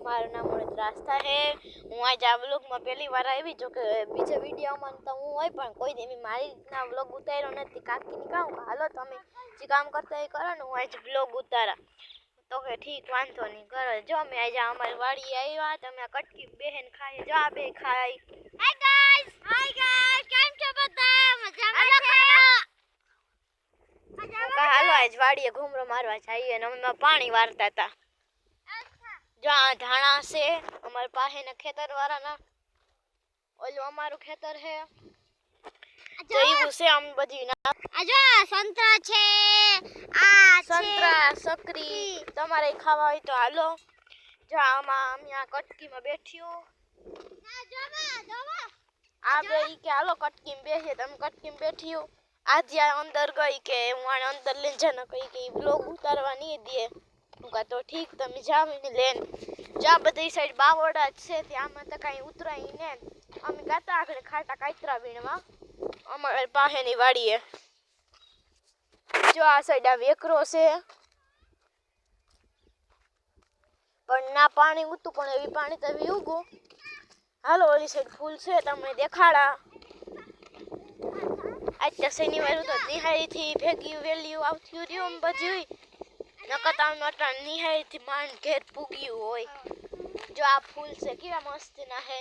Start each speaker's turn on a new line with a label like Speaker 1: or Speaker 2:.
Speaker 1: મારું નામ રાસ્તા હે। હું આજ આ વ્લોગમાં પહેલી વાર આવી, જો કે બીજા વિડીયોમાં તો હું હોય પણ કોઈ દી મારી રીતના વ્લોગ ઉતાર્યો નથી। કાકીને કહું હાલો તમે જે કામ કરતા એ કરો ને, હું આજ વ્લોગ ઉતારા તો કે ઠીક વાંધો નહીં કરો। જો અમે આજે અમારી વાડી આવ્યા, તમે કટકી બેહેન ખાઈ જો આ બે ખાઈ। હાય ગાઈસ કેમ છો બધા? મજામાં છો? હાલો આજ વાડીએ ઘૂમરો મારવા જઈએ ને અમે પાણી વારતા હતા। જો આ ધાણા છે અમાર પાસેના ખેતર વાળાના, ઓલું અમારું ખેતર હે તો એવું છે। આમ બધી આ જો સંતરા છે, આ સંતરા સકરી તમારે ખાવા હોય તો હાલો। જો આમાં અમે આ કટકીમાં બેઠ્યું આ બે કે હાલો કટકીમાં બેસીએ, તમે કટકીમાં બેઠ્યું। આજે અંદર ગઈ કે હું આને અંદર લઈને જાને કઈ કે બ્લોગ ઉતારવા નહીં દે। હું કહા તો ઠીક તમે જાઓ ને લેન। જા બધી સાઈડ બાવડા જ છે, ત્યાંમાં તો કાંઈ ઉતરાય ને। અમે ગાતા આગળ ખાટા કાતરા વીણવા અમારી પાસેની વાડીએ। જો આ સાઈડ આ વેકરો છે પણ ના પાણી ઉતું પણ એવી પાણી તો એવી ઉગું। હાલો ઓલી સાઈડ ફૂલ છે તમને દેખાડા। આજ તો શનિવાર તો નિહાળીથી ભેગી વેલ્યુ આવતી રહ્યું બધું નકર તો નિહાળીથી માંડ ઘેર પૂગ્યું હોય। જો આ ફૂલ છે કેવા મસ્ત ના હે।